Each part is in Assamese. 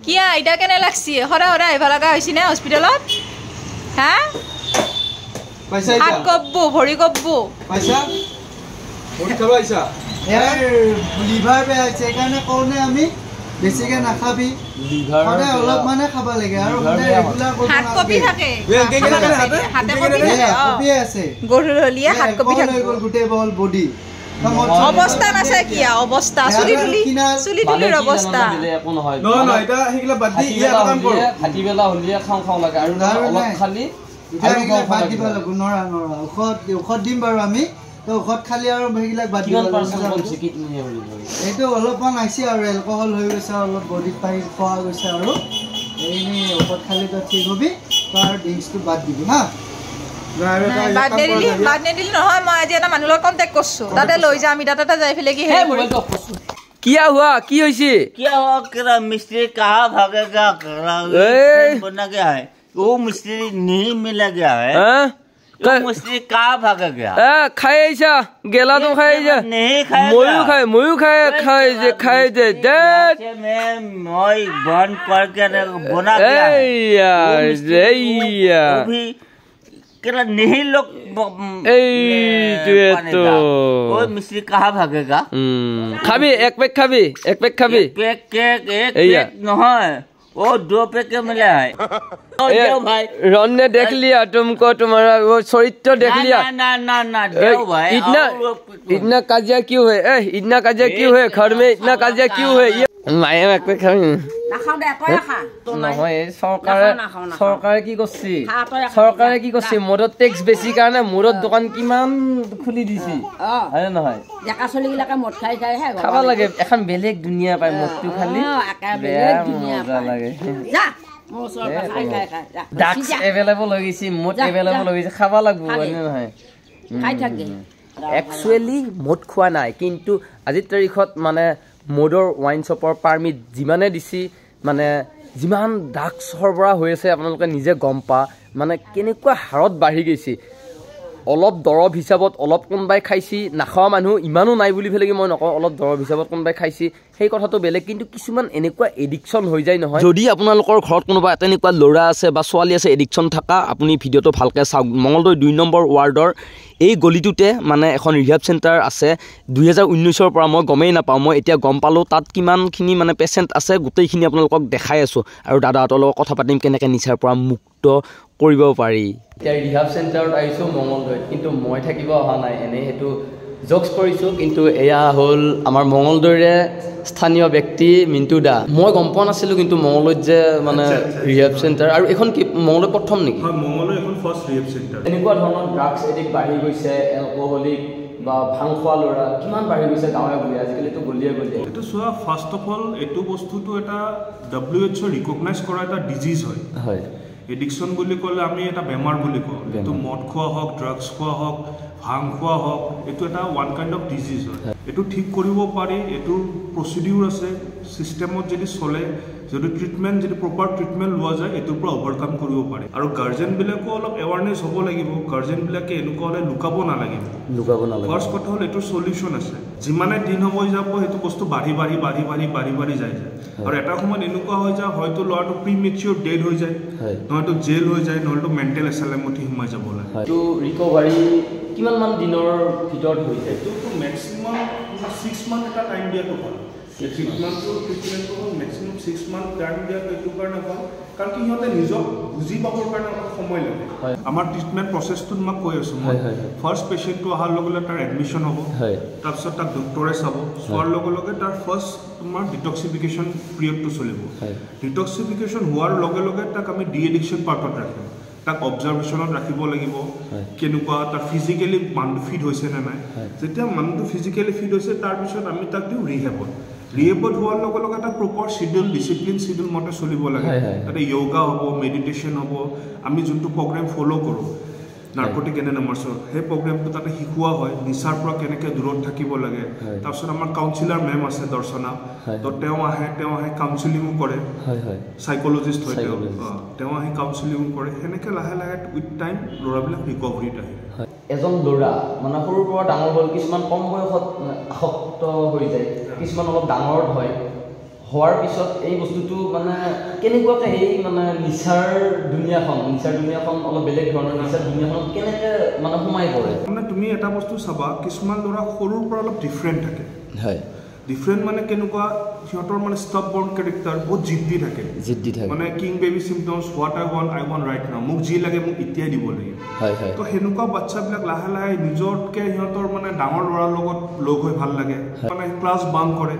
কিয়া এটা কেনে লাগছি হৰা হৰা আহিব লগা হৈছি না হস্পিটালত হা পয়সা হাত কব্বু ভৰি কব্বু পয়সা ভৰি খাব আইছা লিভাৰ বে আছে কাৰণে কোনে আমি বেছিকে নাখাবি লিভাৰ অলপ মানে খাব লাগে আৰু ৰেগুলাৰ কৰিব হাত কপি থাকে হাতে কপি আছে গৰুলিয়া হাত কপি থাকে গোটে বল বডি অৱস্থা আছে কিয়া অৱস্থা চুলি তুলিৰ অৱস্থা একো নহয় নহয় এটা হেগিলা বাদ দি ইয়া কাম কৰ হাতিবেলা হলিয়া খাও লাগে আৰু অলপ খালি আৰু বাদ দিব লাগিব নৰা ঔষধ দিম বাৰু আমি তো ঔষধ খালি আৰু হেগিলা বাদ দিব এইটো অলপমান আইছি আৰু এলকহল হৈ গৈছে অলপ বডিত পাই খোৱা গৈছে আৰু এইনি ঔষধ খালি তো ঠিক হবি তাৰ ড্ৰিংকছটো বাদ দিবি হা বাদ নেদিলি নহয় মই আজি এটা মানুহৰ কন্টেক্ট কৰছো তাতে লৈ যাম আমি তাতে যাই ফেলে কি হে क्या हुआ की होइसी क्या हुआ करा मिस्त्री कहाँ भागेगा करा बना गया है वो मिस्त्री नहीं मिला गया है वो मिस्त्री कहाँ भाग गया खाए ऐसा गेला तो खाए जा नहीं खाए मयू खाए जे मैं बंद करके बना गया यार भी करा नहीं लोग वो मिस्त्री कहाँ भागेगा खाबी एक पैक खाबी एक नहीं वो 2 पैक मिला है भाई रन ने देख लिया तुमको तुम्हारा वो चरित्र देख लिया ना देव भाई इतना काजिया क्यों है इतना काजिया क्यों है घर में इतना काजिया क्यों है ये माये एक पैक खाबी চৰকাৰে কি কৰিছে মদত টেক্স বেছি কাৰণে মদত দোকান কিমান খুলি দিছি হয় নহয় ডেকা চলিগিলাকে মদ খাই খাব লাগে এখন বেলেগ দুনিয়া পায় মদটো খালি মজা লাগে ড্ৰাগছ এভেইলেবল হৈ গৈছে মদ এভেইলেবল হৈ গৈছে খাব লাগিব হয় নহয় একচুৱেলি মদ খোৱা নাই কিন্তু আজিৰ তাৰিখত মানে মদৰ ৱাইন শ্বপৰ পাৰ্মিট যিমানে দিছি মানে যিমান ড্ৰাগছ সৰবৰাহ হৈ আছে আপোনালোকে নিজে গম পা মানে কেনেকুৱা হাৰত বাঢ়ি গৈছে অলপ দৰব হিচাপত অলপ কোনবাই খাইছি নাখোৱা মানুহ ইমানো নাই বুলি ফেলে মই নকওঁ অলপ দৰব হিচাপত কোনবাই খাইছি সেই কথাটো বেলেগ কিন্তু কিছুমান এনেকুৱা এডিকশ্যন হৈ যায় নহয় যদি আপোনালোকৰ ঘৰত কোনোবা তেনেকুৱা ল'ৰা আছে বা ছোৱালী আছে এডিকশ্যন থকা আপুনি ভিডিঅ'টো ভালকৈ চাওক মঙলদৈ 2 নম্বৰ ৱাৰ্ডৰ এই গলিটোতে মানে এখন ৰিহাব চেণ্টাৰ আছে 2019ৰ পৰা মই গমেই নাপাওঁ মই এতিয়া গম পালোঁ তাত কিমানখিনি মানে পেচেণ্ট আছে গোটেইখিনি আপোনালোকক দেখাই আছোঁ আৰু দাদাহঁতৰ লগত কথা পাতিম কেনেকৈ নিচাৰ পৰা মুক্ত কৰিব পাৰি এতিয়া ৰিহাব চেণ্টাৰত আহিছোঁ মঙলদৈত কিন্তু মই থাকিব অহা নাই এনেই সেইটো জোকছ কৰিছোঁ কিন্তু এয়া হ'ল আমাৰ মঙলদৈৰে স্থানীয় ব্যক্তি মিণ্টু দা মই গম পোৱা নাছিলোঁ কিন্তু মঙলদৈত যে মানে ৰিহাব চেণ্টাৰ আৰু এখন কি মঙলদৈ প্ৰথম নেকি মঙলদৈ এখন ফাৰ্ষ্ট ৰিহাব চেণ্টাৰ এনেকুৱা ধৰণৰ ড্ৰাগছ এডিক্ট বাঢ়ি গৈছে এলকহলিক বা ভাং খোৱা ল'ৰা কিমান বাঢ়ি গৈছে গাঁৱে ভূঞে আজিকালিতো গলিয়ে এইটো চোৱা ফাৰ্ষ্ট অফ অল এইটো বস্তুটো এটা WHO ৰিকগনাইজ কৰা এটা ডিজিজ হয় এডিকশ্যন বুলি ক'লে আমি এটা বেমাৰ বুলি কওঁ এইটো মদ খোৱা হওক ড্ৰাগছ খোৱা হওক ভাং খোৱা হওক এইটো এটা ওৱান কাইণ্ড অফ ডিজিজ হয় এইটো ঠিক কৰিব পাৰি এইটোৰ প্ৰচিডিউৰ আছে চিষ্টেমত যদি চলে যদি ট্ৰিটমেণ্ট যদি প্ৰপাৰ ট্ৰিটমেণ্ট লোৱা যায় এইটোৰ পৰা অভাৰকাম কৰিব পাৰি আৰু গাৰ্জেনবিলাকো অলপ এৱাৰনেছ হ'ব লাগিব গাৰ্জেনবিলাকে এনেকুৱা হ'লে লুকাব নালাগিব ফাৰ্ষ্ট কথা হ'ল এইটোৰ চলিউশ্যন আছে যিমানে দিন হৈ যাব সেইটো বস্তু বাঢ়ি যায় আৰু এটা সময়ত এনেকুৱা হৈ যায় হয়তো ল'ৰাটো প্ৰিমেচিয়ৰ ডেড হৈ যায় নহয়তো জেল হৈ যায় নহয়তো মেণ্টেল এছাইলামত সোমাই যাব লাগে এইটো ৰিকভাৰী কিমানমান দিনৰ ভিতৰত হৈ যায় এইটোতো মেক্সিমাম 6 মান্থ এটা টাইম দিয়াটো ভাল 6 মান্থৰ ট্ৰিটমেণ্টটো হ'ল মেক্সিমাম 6 মান্থ টাইম দিয়াটো এইটো কাৰণে ভাল কাৰণ কি সিহঁতে নিজক বুজি পাবৰ কাৰণে অলপ সময় লাগে আমাৰ ট্ৰিটমেণ্ট প্ৰচেছটো মই কৈ আছোঁ মই ফাৰ্ষ্ট পেচেণ্টটো অহাৰ লগে লগে তাৰ এডমিশ্যন হ'ব তাৰপিছত তাক ডক্টৰে চাব চোৱাৰ লগে লগে তাৰ ফাৰ্ষ্ট তোমাৰ ডিটক্সিফিকেশ্যন পিৰিয়ডটো চলিব ডিটক্সিফিকেশ্যন হোৱাৰ লগে লগে তাক আমি ডি এডিকশ্যন পাৰ্টত ৰাখিম তাক অবজাৰ্ভেশ্যনত ৰাখিব লাগিব কেনেকুৱা তাৰ ফিজিকেলি মানুহটো ফিট হৈছে নে নাই যেতিয়া মানুহটো ফিজিকেলি ফিট হৈছে তাৰপিছত আমি তাক দিওঁ ৰিহেবত হোৱাৰ লগে লগে এটা প্ৰপাৰ চিডিউল ডিচিপ্লিন চিডিউল মতে চলিব লাগে তাতে য়োগা হ'ব মেডিটেশ্যন হ'ব আমি যোনটো প্ৰগ্ৰেম ফ'ল' কৰোঁ নাৰ্কটিক এন'নিমাছৰ সেই প্ৰগ্ৰেমটো তাতে শিকোৱা হয় নিচাৰ পৰা কেনেকৈ দূৰত থাকিব লাগে তাৰপিছত আমাৰ কাউন্সিলাৰ মেম আছে দৰ্শনা তো তেওঁ আহে কাউন্সিলিঙো কৰে চাইক'লজিষ্ট হয় তেওঁ আহি কাউন্সিলিঙো কৰে সেনেকৈ লাহে লাহে উইথ টাইম ল'ৰাবিলাক ৰিকভাৰীত আহে এজন ল'ৰা মানে সৰুৰ পৰা ডাঙৰ হ'ল কিছুমান কম বয়সত আসক্ত হৈ যায় কিছুমান অলপ ডাঙৰত হয় হোৱাৰ পিছত এই বস্তুটো মানে কেনেকুৱাকৈ সেই মানে নিচাৰ দুনিয়াখন অলপ বেলেগ ধৰণৰ নিচাৰ দুনিয়াখনত কেনেকৈ মানে সোমাই পৰে মানে তুমি এটা বস্তু চাবা কিছুমান ল'ৰা সৰুৰ পৰা অলপ ডিফাৰেণ্ট থাকে হয় ডিফাৰেণ্ট মানে কেনেকুৱা সিহঁতৰ মানে ষ্টাববৰ্ন কেৰেক্টাৰ বহুত জিদ্দি থাকে মানে কিং বেবি চিম্পটমছ what I want right now মোক যি লাগে মোক এতিয়াই দিব লাগে তো সেনেকুৱা বাচ্চাবিলাক লাহে লাহে নিজতকৈ সিহঁতৰ মানে ডাঙৰ ল'ৰাৰ লগত লগ হৈ ভাল লাগে মানে ক্লাছ বাংক কৰে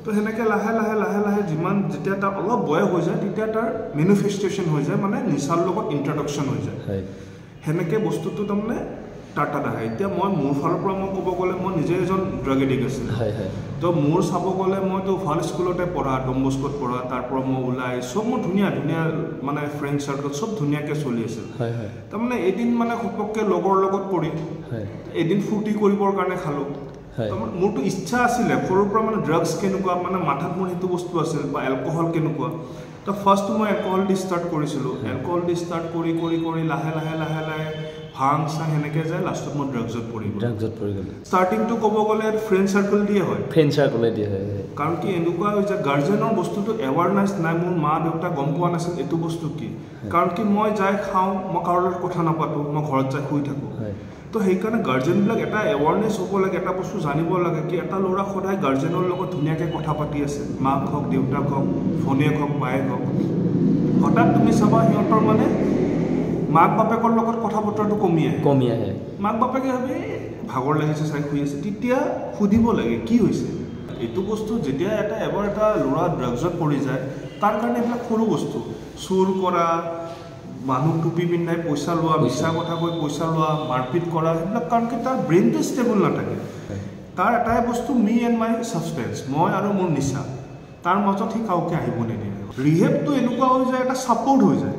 তো সেনেকৈ লাহে লাহে লাহে লাহে যিমান যেতিয়া তাৰ অলপ বয়স হৈ যায় তেতিয়া তাৰ মেনিফেষ্টেশ্যন হৈ যায় মানে নিচাৰ লগত ইণ্ট্ৰডাকশ্যন হৈ যায় সেনেকৈ বস্তুটো তাৰমানে টাটাত আহে এতিয়া মই মোৰ ফালৰ পৰা মই ক'ব গ'লে মই নিজে এজন ড্ৰাগ এডিক্ট আছিলোঁ তো মোৰ চাব গ'লে মইতো ভাল স্কুলতে পঢ়া ডম্বস্কত পঢ়া তাৰ পৰা মই ওলাই চব মোৰ ধুনীয়া ধুনীয়া মানে ফ্ৰেণ্ড চাৰ্কল চব ধুনীয়াকৈ চলি আছিল তাৰমানে এদিন মানে ঘপককৈ লগৰ লগত পৰি এদিন ফূৰ্তি কৰিবৰ কাৰণে খালোঁ মোৰতো ইচ্ছা আছিলে সৰুৰ পৰা মানে ড্ৰাগছ কেনেকুৱা মানে মাথাত মোৰ সেইটো বস্তু আছিল বা এলকহল কেনেকুৱা তো ফাৰ্ষ্ট মই এলকহল দি ষ্টাৰ্ট কৰিছিলোঁ এলকহল দি ষ্টাৰ্ট কৰি কৰি কৰি লাহে লাহে লাহে লাহে ভাং চাং সেনেকৈ যায় লাষ্টত মই ড্ৰাগছত পৰি গ'লোঁ ষ্টাৰ্টিংটো ক'ব গ'লে ফ্ৰেণ্ড চাৰ্কল দিয়ে হয় কাৰণ কি এনেকুৱা হৈ যায় গাৰ্জেনৰ বস্তুটো এৱাৰনেছ নাই মোৰ মা দেউতা গম পোৱা নাছিল এইটো বস্তু কি কাৰণ কি মই যাই খাওঁ মই কাৰোৰ লগত কথা নাপাতোঁ মই ঘৰত যাই শুই থাকোঁ তো সেইকাৰণে গাৰ্জেনবিলাক এটা এৱাৰনেছ হ'ব লাগে এটা বস্তু জানিব লাগে কি এটা ল'ৰা সদায় গাৰ্জেনৰ লগত ধুনীয়াকৈ কথা পাতি আছে মাক হওক দেউতাক হওক ভনীয়েক হওক বায়েক হওক হঠাৎ তুমি চাবা সিহঁতৰ মানে মাক বাপেকৰ লগত কথা বতৰাটো কমি আহে মাক বাপেকে ভাবে ভাগৰ লাগিছে চাই শুই আছে তেতিয়া সুধিব লাগে কি হৈছে এইটো বস্তু যেতিয়া এবাৰ এটা ল'ৰা ড্ৰাগছত পৰি যায় তাৰ কাৰণে এইবিলাক সৰু বস্তু চুৰ কৰা মানুহ টুপি পিন্ধাই পইচা লোৱা মিছা কথা কৈ পইচা লোৱা মাৰপিট কৰা সেইবিলাক কাৰণ কি তাৰ ব্ৰেইনটো ষ্টেবল নাথাকে তাৰ এটাই বস্তু মি এণ্ড মাই ছাবষ্টেঞ্চ মই আৰু মোৰ নিচা তাৰ মাজত সি কাউকে আহিব নিদিয়ে ৰিহেবটো এনেকুৱা হৈ যায় এটা ছাপৰ্ট হৈ যায়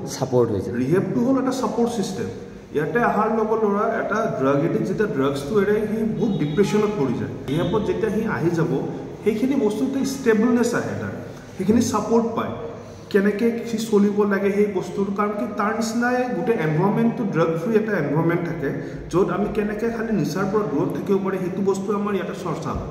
ৰিহেবটো হ'ল এটা ছাপৰ্ট ছিষ্টেম ইয়াতে অহাৰ লগত ল'ৰা এটা ড্ৰাগ এডিক্ট যেতিয়া ড্ৰাগছটো এৰে সি বহুত ডিপ্ৰেশ্যনত পৰি যায় ৰিহেবত যেতিয়া সি আহি যাব সেইখিনি বস্তুতে ষ্টেবলনেছ আহে তাৰ সেইখিনি ছাপৰ্ট পায় কেনেকৈ সি চলিব লাগে সেই বস্তুটো কাৰণ কি তাৰ নিচিনাই গোটেই এনভাইৰমেণ্টটো ড্ৰাগ ফ্ৰী এটা এনভাইৰমেণ্ট থাকে য'ত আমি কেনেকৈ খালি নিচাৰ পৰা দূৰত থাকিব পাৰি সেইটো বস্তু আমাৰ ইয়াতে চৰ্চা হয়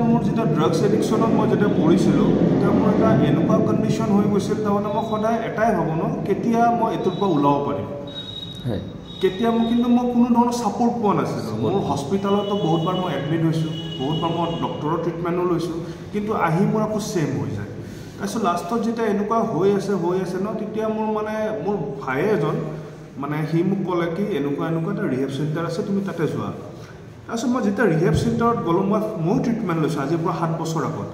মই যেতিয়া ড্ৰাগছ এডিকশ্যনত মই যেতিয়া পঢ়িছিলোঁ তেতিয়া মোৰ এটা এনেকুৱা কণ্ডিশ্যন হৈ গৈছিল তাৰমানে মই সদায় এটাই ভাবোঁ ন কেতিয়া মই এইটোৰ পৰা ওলাব পাৰিম কেতিয়া কিন্তু মই কোনো ধৰণৰ ছাপৰ্ট পোৱা নাছিলোঁ মোৰ হস্পিটেলতো বহুতবাৰ মই এডমিট হৈছোঁ বহুতবাৰ মই ডক্টৰৰ ট্ৰিটমেণ্টো লৈছোঁ কিন্তু আহি মোৰ আকৌ ছেম হৈ যায় তাৰপিছত লাষ্টত যেতিয়া এনেকুৱা হৈ আছে ন তেতিয়া মোৰ ভাই এজন মানে সি মোক ক'লে কি এনেকুৱা এটা ৰিহেব চেণ্টাৰ আছে তুমি তাতে যোৱা তাৰপিছত মই যেতিয়া ৰিহেব চেণ্টাৰত গ'লোঁ ময়ো ট্ৰিটমেণ্ট লৈছোঁ আজিৰ পৰা 7 বছৰ আগত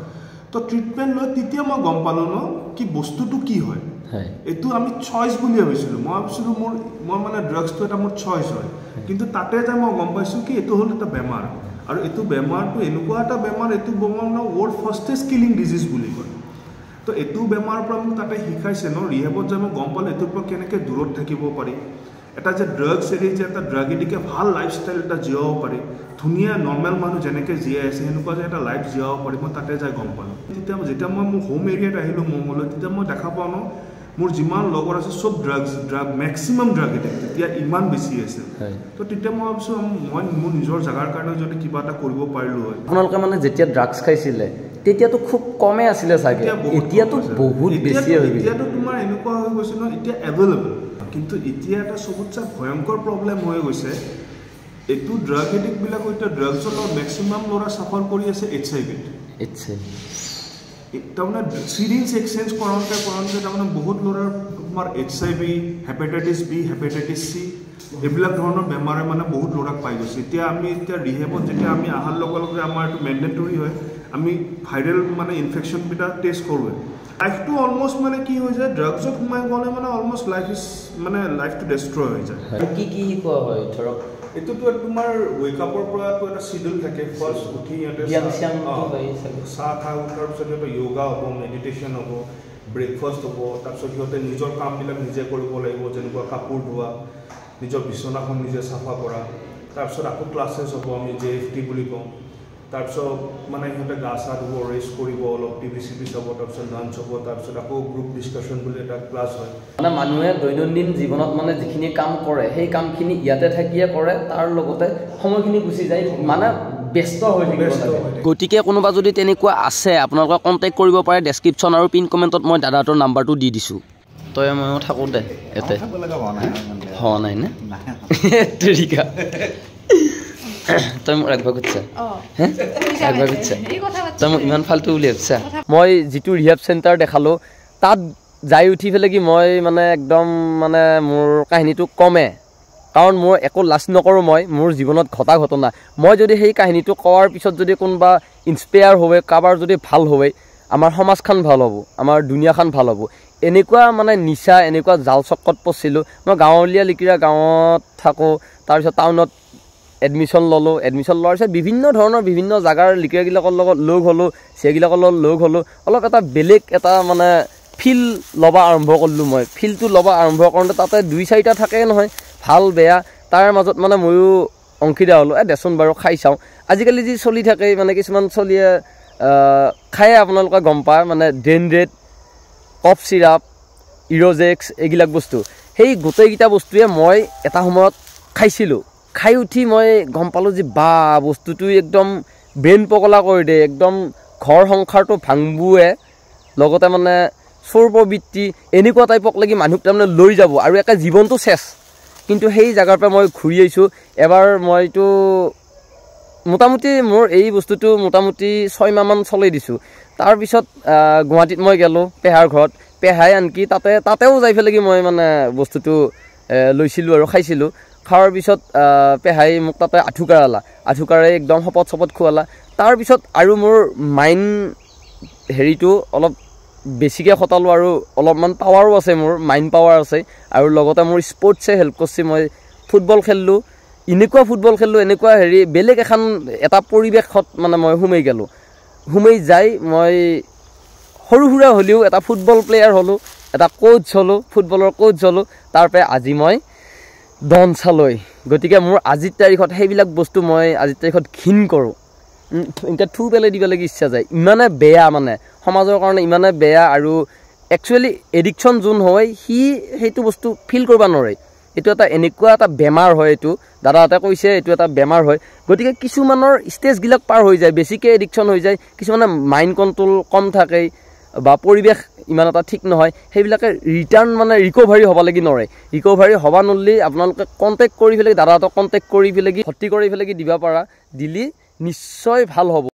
তো ট্ৰিটমেণ্ট লৈ তেতিয়া মই গম পালোঁ ন কি বস্তুটো কি হয় এইটো আমি চইচ বুলি ভাবিছিলোঁ মই ভাবিছিলোঁ মই মানে ড্ৰাগছটো এটা মোৰ চইচ হয় কিন্তু তাতে যাই মই গম পাইছোঁ কি এইটো হ'ল এটা বেমাৰ আৰু এইটো বেমাৰটো এনেকুৱা এটা বেমাৰ এইটো বেমাৰ ন ৱৰ্ল্ড ফাৰ্ষ্টেষ্ট কিলিং ডিজিজ বুলি কয় তো এইটো বেমাৰৰ পৰা মোক তাতে শিকাইছে ন ৰিহেবত যে মই গম পালোঁ এইটোৰ পৰা কেনেকৈ দূৰত থাকিব পাৰি এটা যে ড্ৰাগছ এৰি যে এটা ড্ৰাগ এডিকে ভাল লাইফষ্টাইল এটা জীয়াব পাৰি ধুনীয়া নৰ্মেল মানুহ যেনেকৈ জীয়াই আছে সেনেকুৱা যে এটা লাইফ জীয়াব পাৰি মই তাতে যাই গম পালোঁ যেতিয়া মই মোৰ হোম এৰিয়াত আহিলোঁ মংগললৈ তেতিয়া মই দেখা পাওঁ ন মোৰ যিমান লগৰ আছে চব ড্ৰাগ মেক্সিমাম ড্ৰাগ এডিক্ট তেতিয়া ইমান বেছি আছে তো তেতিয়া মই ভাবিছোঁ মই মোৰ নিজৰ জেগাৰ কাৰণে যদি কিবা এটা কৰিব পাৰিলোঁ হয় আপোনালোকে মানে যেতিয়া ড্ৰাগছ খাইছিলে তেতিয়াতো খুব কমে আছিলে চাগে এতিয়াতো বহুত বেছি হৈ গৈছে এতিয়াতো তোমাৰ এনেকুৱা হৈ গৈছে ন এতিয়া এভেইলেবল কিন্তু এতিয়া এটা চবতছে ভয়ংকৰ প্ৰব্লেম হৈ গৈছে এইটো ড্ৰাগ এডিক্টবিলাকো এতিয়া ড্ৰাগছৰ লগত মেক্সিমাম ল'ৰা চাফাৰ কৰি আছে HIV তাৰমানে চিৰিঞ্জ এক্সচেঞ্জ কৰোঁতে তাৰমানে বহুত ল'ৰাৰ তোমাৰ HIV hepatitis B hepatitis C এইবিলাক ধৰণৰ বেমাৰে মানে বহুত ল'ৰাক পাই গৈছে এতিয়া ৰিহেবত যেতিয়া আমি অহাৰ লগে লগে আমাৰ এইটো মেণ্ডেটৰী হয় আমি ভাইৰেল মানে ইনফেকশ্যনবিলাক টেষ্ট কৰোঁ লাইফটো অলমষ্ট মানে কি হৈ যায় ড্ৰাগছত সোমাই গ'লে মানে অলমষ্ট লাইফটো ডেষ্ট্ৰয় হৈ যায় কি কোৱা হয় ধৰক এইটোতো তোমাৰ ৱেকআপৰ পৰাতো এটা চিডিউল থাকে ফাৰ্ষ্ট উঠি ইয়াতে চাহ খাই উঠাৰ পিছত সিহঁতে য়োগা হ'ব মেডিটেশ্যন হ'ব ব্ৰেকফাষ্ট হ'ব তাৰপিছত সিহঁতে নিজৰ কামবিলাক নিজে কৰিব লাগিব যেনেকুৱা কাপোৰ ধোৱা নিজৰ বিচনাখন নিজে চাফা কৰা তাৰপিছত আকৌ ক্লাছেছ হ'ব আমি JFT বুলি কওঁ তাৰপিছত মানে সিহঁতে গা চা ধুব ৰেষ্ট কৰিব অলপ টিভি চাব তাৰপিছত লাঞ্চ হ'ব তাৰপিছত আকৌ গ্ৰুপ ডিছকাশ্যন বুলি এটা ক্লাছ হয় মানে মানুহে দৈনন্দিন জীৱনত মানে যিখিনি কাম কৰে সেই কামখিনি ইয়াতে থাকিয়ে কৰে তাৰ লগতে সময়খিনি গুচি যায় মানে ব্যস্ত হৈ থাকিব লাগে গতিকে কোনোবা যদি তেনেকুৱা আছে আপোনালোকে কণ্টেক্ট কৰিব পাৰে ডেছক্ৰিপশ্যন আৰু পিন কমেণ্টত মই দাদাটোৰ নাম্বাৰটো দি দিছোঁ তই ময়ো থাকোঁ দে ইয়াতে হোৱা নাই নে তৰিকা তই মোক ৰাখিব খুজিছা ৰাখিব খুজিছা তই মোক ইমান ফাল্টু বুলি ভাবিছা মই যিটো ৰিহেব চেণ্টাৰ দেখালোঁ তাত যাই উঠি পেলাই কি মই মানে একদম মানে মোৰ কাহিনীটো কমে কাৰণ মোৰ একো লাজ নকৰোঁ মই মোৰ জীৱনত ঘটা ঘটনা মই যদি সেই কাহিনীটো কোৱাৰ পিছত যদি কোনোবা ইনস্পায়াৰ হয় কাৰোবাৰ যদি ভাল হয় আমাৰ সমাজখন ভাল হ'ব আমাৰ দুনিয়াখন ভাল হ'ব এনেকুৱা মানে নিচা এনেকুৱা জাল চক্কত পচিলোঁ মই গাঁৱলীয়া লিকিৰা গাঁৱত থাকোঁ তাৰপিছত টাউনত এডমিশ্যন ল'লোঁ এডমিশ্যন লোৱাৰ পিছত বিভিন্ন ধৰণৰ বিভিন্ন জাগাৰ লিকিৰাবিলাকৰ লগত লগ হ'লোঁ সেইবিলাকৰ লগত লগ হ'লোঁ অলপ এটা বেলেগ এটা মানে ফিল ল'ব আৰম্ভ কৰিলোঁ মই ফিলটো ল'ব আৰম্ভ কৰোঁতে তাতে 2-4টা থাকে নহয় ভাল বেয়া তাৰ মাজত মানে ময়ো অংশীদাৰ হ'লোঁ দেচোন বাৰু খাই চাওঁ আজিকালি যি চলি থাকে মানে কিছুমান চলিয়ে খায়ে আপোনালোকে গম পায় মানে ডেনড্ৰেট কফ চিৰাপ ইৰ'জেক্স এইবিলাক বস্তু সেই গোটেইকেইটা বস্তুৱে মই এটা সময়ত খাইছিলোঁ খাই উঠি মই গম পালোঁ যে বা বস্তুটো একদম ব্ৰেইন পগলা কৰি দিয়ে একদম ঘৰ সংসাৰটো ভাংবুৱে লগতে মানে চোৰ প্ৰবৃত্তি এনেকুৱা টাইপক লাগি মানুহক তাৰমানে লৈ যাব আৰু একে জীৱনটো চেচ কিন্তু সেই জাগাৰ পৰা মই ঘূৰি আহিছোঁ এবাৰ মইতো মোটামুটি মোৰ এই বস্তুটো মোটামুটি 6 মাহমান চলাই দিছোঁ তাৰপিছত গুৱাহাটীত মই গ'লোঁ পেহাৰ ঘৰত পেহাই আনকি তাতেও যাই পেলাই মই মানে বস্তুটো লৈছিলোঁ আৰু খাইছিলোঁ খাৱাৰ পিছত পেহাই মোক তাতে আঠুকাৰে একদম শপত চপত খোৱালা তাৰপিছত আৰু মোৰ মাইণ্ড হেৰিটো অলপ বেছিকৈ খটালোঁ আৰু অলপমান পাৱাৰো আছে মোৰ মাইণ্ড পাৱাৰ আছে আৰু লগতে মোৰ স্পৰ্টছে হেল্প কৰিছে মই ফুটবল খেলিলোঁ এনেকুৱা ফুটবল খেলিলোঁ এনেকুৱা হেৰি বেলেগ এটা পৰিৱেশত মানে মই সোমাই যাই মই সৰু সুৰা হ'লেও এটা ফুটবল প্লেয়াৰ হ'লোঁ এটা কোচ হ'লোঁ ফুটবলৰ কোচ হ'লোঁ তাৰপৰা আজি মই ডন চালৈ গতিকে মোৰ আজিৰ তাৰিখত সেইবিলাক বস্তু মই আজিৰ তাৰিখত ঘিণ কৰোঁ এতিয়া থু পেলাই দিব লাগি ইচ্ছা যায় ইমানে বেয়া মানে সমাজৰ কাৰণে ইমানে বেয়া আৰু একচুৱেলি এডিকশ্যন যোন হয় সি সেইটো বস্তু ফিল কৰিব নোৱাৰে এইটো এটা এনেকুৱা এটা বেমাৰ হয় এইটো দাদাহঁতে কৈছে এইটো এটা বেমাৰ হয় গতিকে কিছুমানৰ ষ্টেজবিলাক পাৰ হৈ যায় বেছিকৈ এডিকশ্যন হৈ যায় কিছুমানে মাইণ্ড কণ্ট্ৰল কম থাকে বা পৰিৱেশ ইমান এটা ঠিক নহয় সেইবিলাকে ৰিটাৰ্ণ মানে ৰিকভাৰী হ'ব লাগি নোৱাৰে ৰিকভাৰী হ'ব নোৱাৰিলে আপোনালোকে কণ্টেক্ট কৰি পেলাই দাদাহঁতক কণ্টেক্ট কৰি পেলাই ভৰ্তি কৰি পেলাই দিব পাৰা দিলি নিশ্চয় ভাল হ'ব